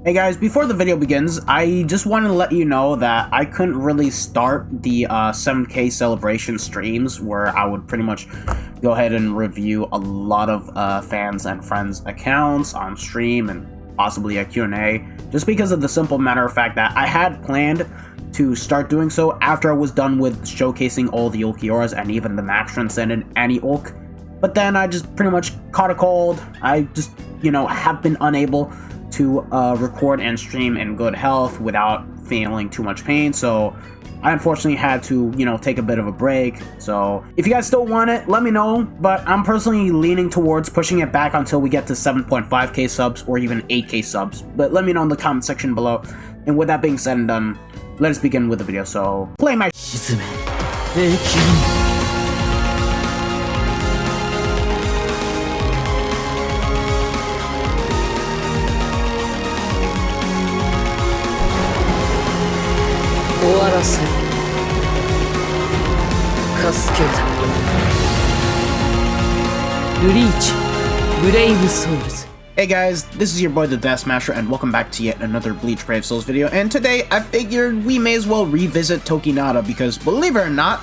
Hey guys, before the video begins, I just want to let you know that I couldn't really start the 7K celebration streams where I would pretty much go ahead and review a lot of fans and friends accounts on stream and possibly a Q&A, just because of the simple matter of fact that I had planned to start doing so after I was done with showcasing all the Ulquioras and even the Max Transcendent Anti-Ulk. But then I just pretty much caught a cold. I just, have been unable to record and stream in good health without feeling too much pain, so I unfortunately had to, take a bit of a break. So if you guys still want it, let me know, but I'm personally leaning towards pushing it back until we get to 7.5k subs or even 8k subs, but let me know in the comment section below. And with that being said and done, let us begin with the video. So play my Bleach, Brave Souls. Hey guys, this is your boy the Death Smasher and welcome back to yet another Bleach Brave Souls video, and today I figured we may as well revisit Tokinada because, believe it or not,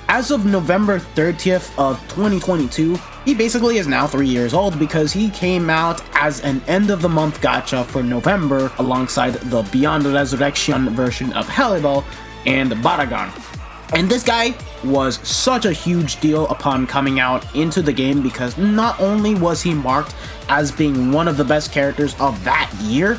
as of November 30th of 2022, he basically is now 3 years old because he came out as an end of the month gacha for November alongside the Beyond Resurrection version of Hannibal and Baragon. And this guy was such a huge deal upon coming out into the game because not only was he marked as being one of the best characters of that year,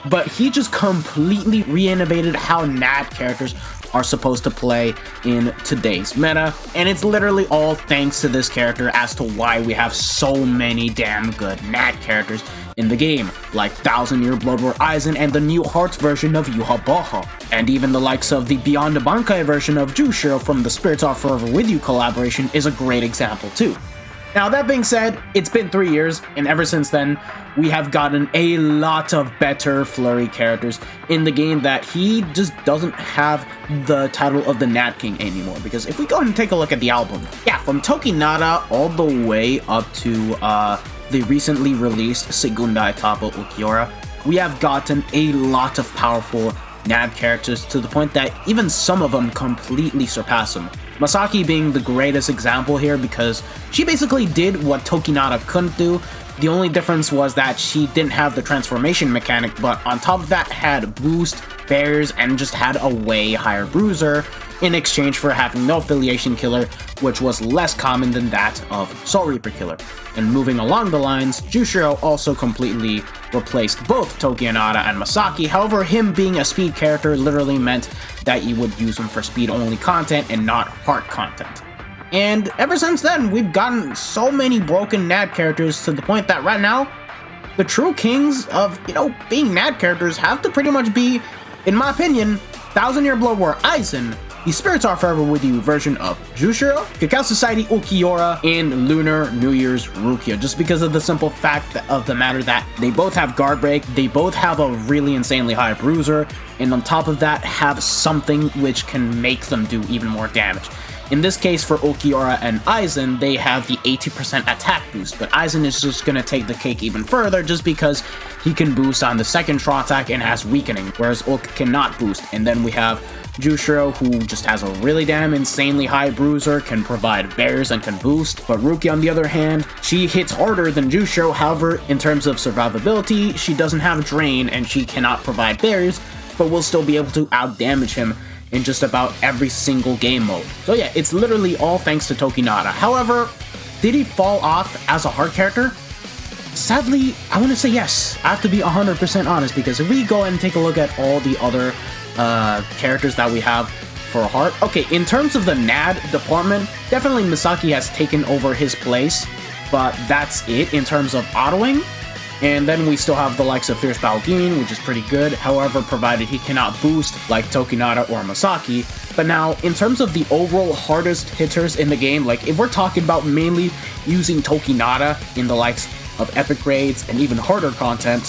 but he just completely re-innovated how NAD characters are supposed to play in today's meta, and it's literally all thanks to this character as to why we have so many damn good NAD characters in the game, like 1000-Year Blood War Aizen and the new Hearts version of Yuha Baha, and even the likes of the Beyond the Bankai version of Jushiro from the Spirits Are Forever With You collaboration is a great example too. Now that being said, it's been 3 years, and ever since then, we have gotten a lot of better flurry characters in the game that he just doesn't have the title of the Nat King anymore. Because if we go and take a look at the album, yeah, from Tokinada all the way up to the recently released Segunda Etapa Ulquiorra, we have gotten a lot of powerful NAD characters to the point that even some of them completely surpass him. Masaki being the greatest example here because she basically did what Tokinada couldn't do. The only difference was that she didn't have the transformation mechanic, but on top of that had boost, bears, and just had a way higher bruiser in exchange for having no affiliation killer, which was less common than that of Soul Reaper killer. And moving along the lines, Jushiro also completely replaced both Tokinada and Masaki. However, him being a speed character literally meant that you would use him for speed only content and not heart content. And ever since then, we've gotten so many broken NAD characters to the point that right now, the true kings of, being NAD characters have to pretty much be, in my opinion, 1000-Year Blood War Aizen, the Spirits Are Forever With You version of Jushiro, Cacao Society Ulquiorra, and Lunar New Year's Rukia, just because of the simple fact of the matter that they both have guard break, they both have a really insanely high bruiser, and on top of that have something which can make them do even more damage. In this case, for Ulquiorra and Aizen, they have the 80% attack boost, but Aizen is just going to take the cake even further just because he can boost on the second Straw attack and has weakening, whereas Ulk cannot boost. And then we have Jushiro, who just has a really damn insanely high bruiser, can provide bears and can boost, but Rukia on the other hand, she hits harder than Jushiro. However, in terms of survivability, she doesn't have drain and she cannot provide bears, but will still be able to outdamage him in just about every single game mode. So yeah, it's literally all thanks to Tokinada. However, did he fall off as a heart character? Sadly, I want to say yes. I have to be 100% honest, because if we go and take a look at all the other characters that we have for heart, okay, in terms of the NAD department, definitely Masaki has taken over his place, but that's it in terms of autoing. And then we still have the likes of Fierce Balgin, which is pretty good, however, provided he cannot boost like Tokinada or Masaki. But now, in terms of the overall hardest hitters in the game, like if we're talking about mainly using Tokinada in the likes of epic raids and even harder content,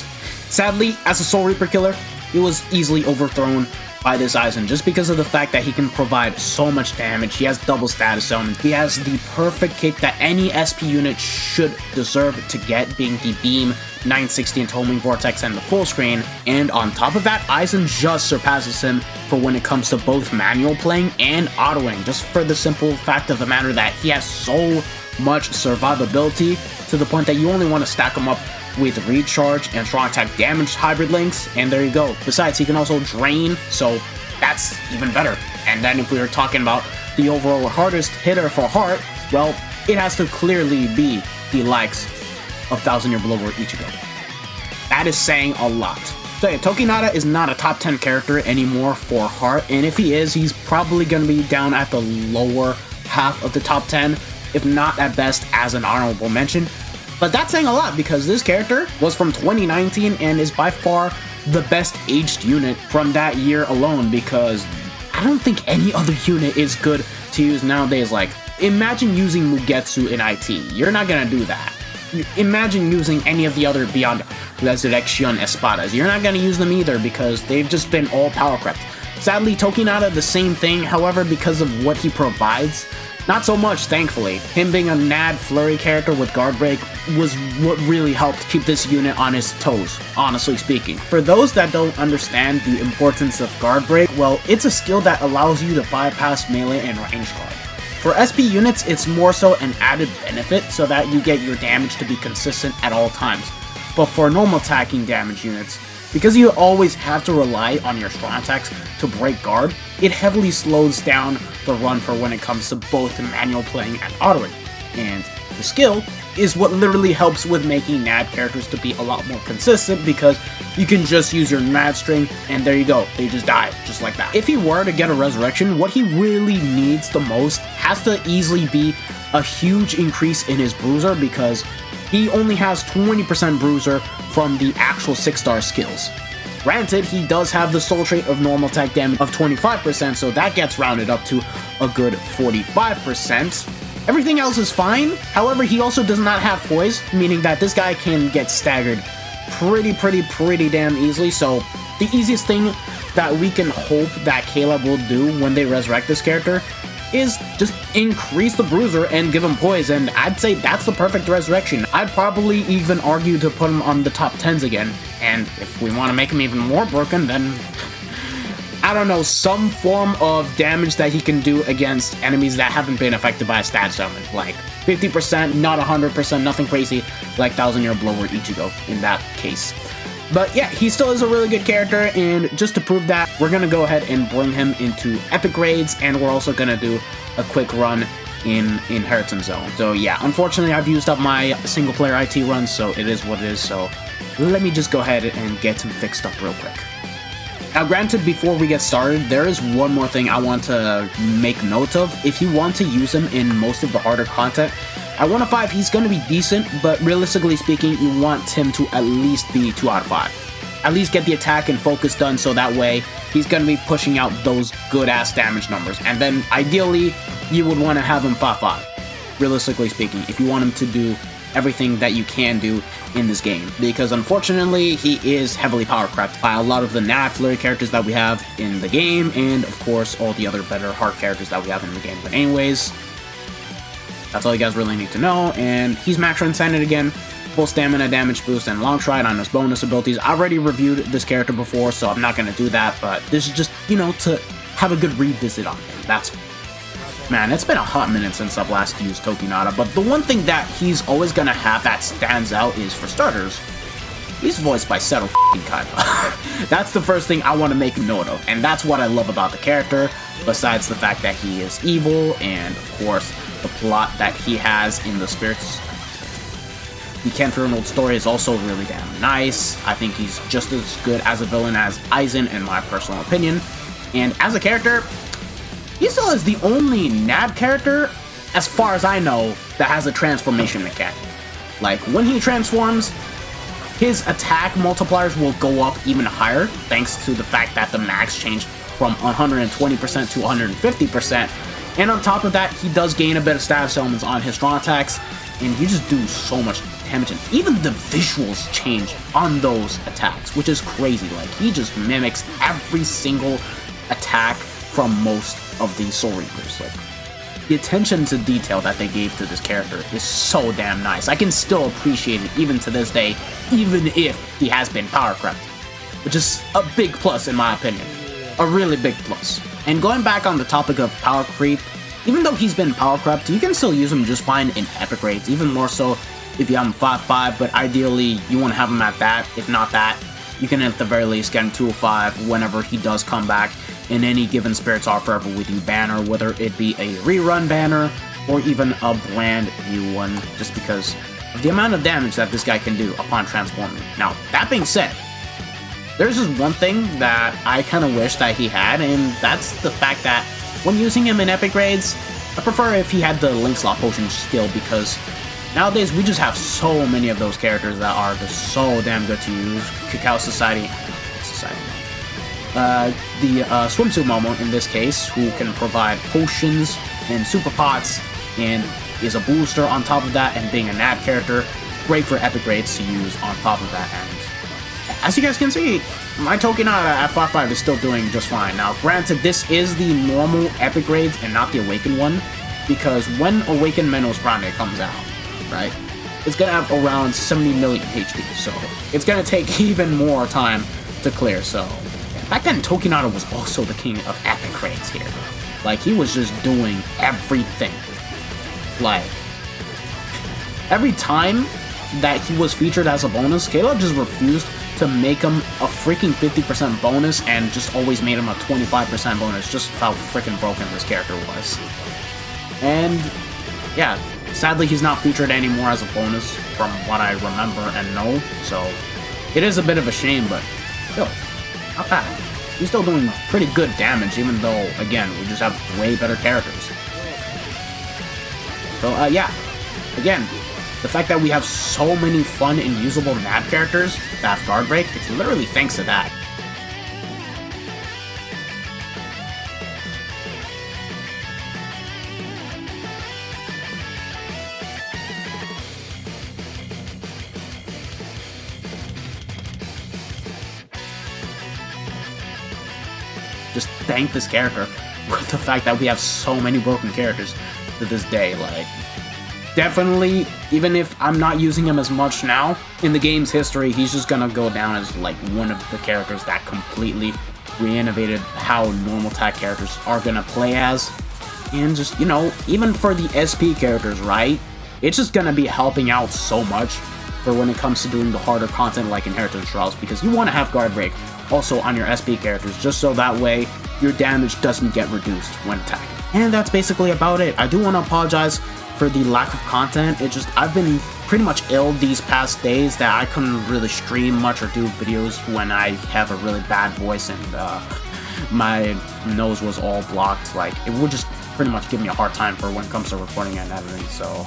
sadly, as a Soul Reaper killer, he was easily overthrown by this Aizen just because of the fact that he can provide so much damage. He has double status element. He has the perfect kick that any SP unit should deserve to get, being the beam 960 and Homing Vortex and the full screen, and on top of that, Aizen just surpasses him for when it comes to both manual playing and autoing, just for the simple fact of the matter that he has so much survivability to the point that you only want to stack him up with recharge and strong attack damage hybrid links, and there you go. Besides, he can also drain, so that's even better. And then if we were talking about the overall hardest hitter for heart, well, it has to clearly be the likes of 1000 Year Blower Ichigo. That is saying a lot. So yeah, Tokinada is not a top 10 character anymore for heart, and if he is, he's probably going to be down at the lower half of the top 10, if not at best as an honorable mention. But that's saying a lot because this character was from 2019 and is by far the best aged unit from that year alone, because I don't think any other unit is good to use nowadays. Like, imagine using Mugetsu in IT. You're not gonna do that. Imagine using any of the other Beyond Resurrection Espadas. You're not gonna use them either because they've just been all power crept. Sadly, Tokinada, the same thing, however, because of what he provides, not so much, thankfully. Him being a Nad Flurry character with Guard Break was what really helped keep this unit on his toes, honestly speaking. For those that don't understand the importance of Guard Break, well, it's a skill that allows you to bypass melee and range guard. For SP units, it's more so an added benefit so that you get your damage to be consistent at all times. But for normal attacking damage units, because you always have to rely on your strong attacks to break guard, it heavily slows down the run for when it comes to both manual playing and autoing. And the skill is what literally helps with making NAD characters to be a lot more consistent, because you can just use your NAD string and there you go, they just die, just like that. If he were to get a resurrection, what he really needs the most has to easily be a huge increase in his bruiser, because he only has 20% bruiser from the actual 6-star skills. Granted, he does have the soul trait of normal attack damage of 25%, so that gets rounded up to a good 45%. Everything else is fine, however, he also does not have poise, meaning that this guy can get staggered pretty damn easily, so the easiest thing that we can hope that Caleb will do when they resurrect this character is just increase the bruiser and give him poise, and I'd say that's the perfect resurrection. I'd probably even argue to put him on the top 10s again, and if we want to make him even more broken, then I don't know, some form of damage that he can do against enemies that haven't been affected by a stat summon, like 50%, not 100%, nothing crazy, like 1000 Year Blower Ichigo in that case. But yeah, he still is a really good character, and just to prove that, we're going to go ahead and bring him into epic raids, and we're also going to do a quick run in Inheritance Zone. So yeah, unfortunately I've used up my single player IT run, so it is what it is, so let me just go ahead and get him fixed up real quick. Now granted, before we get started, there is one more thing I want to make note of. If you want to use him in most of the harder content, at 1 of 5, he's going to be decent, but realistically speaking, you want him to at least be 2 out of 5. At least get the attack and focus done, so that way he's going to be pushing out those good-ass damage numbers. And then, ideally, you would want to have him 5-5, realistically speaking, if you want him to do everything that you can do in this game. Because, unfortunately, he is heavily power-crept by a lot of the Nad Flurry characters that we have in the game, and, of course, all the other better heart characters that we have in the game. But anyways, that's all you guys really need to know, and he's Max Insanity again, full stamina damage boost and long stride on his bonus abilities. I already reviewed this character before, so I'm not going to do that, but this is just, you know, to have a good revisit on him. That's, man, it's been a hot minute since I've last used Tokinada, but the one thing that he's always going to have that stands out is, for starters, he's voiced by Seto Kaiba. That's the first thing I want to make note of, and that's what I love about the character, besides the fact that he is evil, and, of course, the plot that he has in the Spirits. The Ken Fernald story is also really damn nice. I think he's just as good as a villain as Aizen, in my personal opinion. And as a character, he still is the only NAD character, as far as I know, that has a transformation mechanic. Like, when he transforms, his attack multipliers will go up even higher, thanks to the fact that the max changed from 120% to 150%. And on top of that, he does gain a bit of status elements on his strong attacks, and you just do so much damage, and even the visuals change on those attacks, which is crazy. Like, he just mimics every single attack from most of the Soul Reapers. Like, the attention to detail that they gave to this character is so damn nice. I can still appreciate it even to this day, even if he has been power crept, which is a big plus in my opinion. A really big plus. And going back on the topic of power creep, even though he's been power crept, you can still use him just fine in epic raids, even more so if you have him 5-5, but ideally you want to have him at that. If not that, you can at the very least get him 205 whenever he does come back in any given Spirits Are Forever With You banner, whether it be a rerun banner or even a brand new one, just because of the amount of damage that this guy can do upon transforming. Now, that being said, there's just one thing that I kind of wish that he had, and that's the fact that when using him in epic raids, I prefer if he had the Link Slot Potion skill, because nowadays we just have so many of those characters that are just so damn good to use. Cacao Society, the Swimsuit Momo in this case, who can provide potions and super pots, and is a booster on top of that, and being a NAD character, great for epic raids to use on top of that. And as you guys can see, my Tokinada at 5-5 is still doing just fine. Now, granted, this is the normal epic raids and not the Awakened one, because when Awakened Menos Grande comes out, right, it's gonna have around 70 million HP, so it's gonna take even more time to clear. So back then, Tokinada was also the king of epic raids here. Like, he was just doing everything. Like, every time that he was featured as a bonus, Caleb just refused to make him a freaking 50% bonus and just always made him a 25% bonus, just how freaking broken this character was. And yeah, sadly he's not featured anymore as a bonus from what I remember and know, so it is a bit of a shame, but still, not bad. He's still doing pretty good damage, even though, again, we just have way better characters. So yeah, again, the fact that we have so many fun and usable map characters that have guard break, it's literally thanks to that. Just thank this character with the fact that we have so many broken characters to this day. Like, definitely, even if I'm not using him as much now, in the game's history, he's just gonna go down as like one of the characters that completely re-innovated how normal tag characters are gonna play as. And just, you know, even for the SP characters, right? It's just gonna be helping out so much for when it comes to doing the harder content like Inheritance Trials, because you want to have guard break also on your SP characters, just so that way your damage doesn't get reduced when attacking. And that's basically about it. I do want to apologize for the lack of content. It just, I've been pretty much ill these past days that I couldn't really stream much or do videos when I have a really bad voice and my nose was all blocked. Like, it would just pretty much give me a hard time for when it comes to recording and editing, so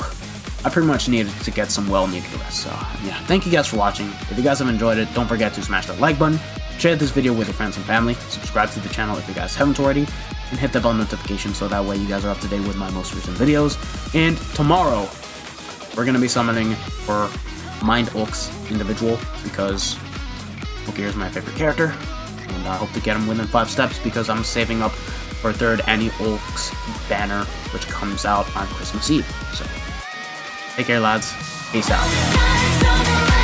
I pretty much needed to get some well-needed rest. So yeah, thank you guys for watching. If you guys have enjoyed it, don't forget to smash that like button, share this video with your friends and family, subscribe to the channel if you guys haven't already, and hit the bell notification so that way you guys are up to date with my most recent videos. And tomorrow, we're going to be summoning for Mind Oaks individual, because Okier is my favorite character, and I hope to get him within 5 steps because I'm saving up for 3rd Annie Oaks banner, which comes out on Christmas Eve. So take care, lads. Peace out.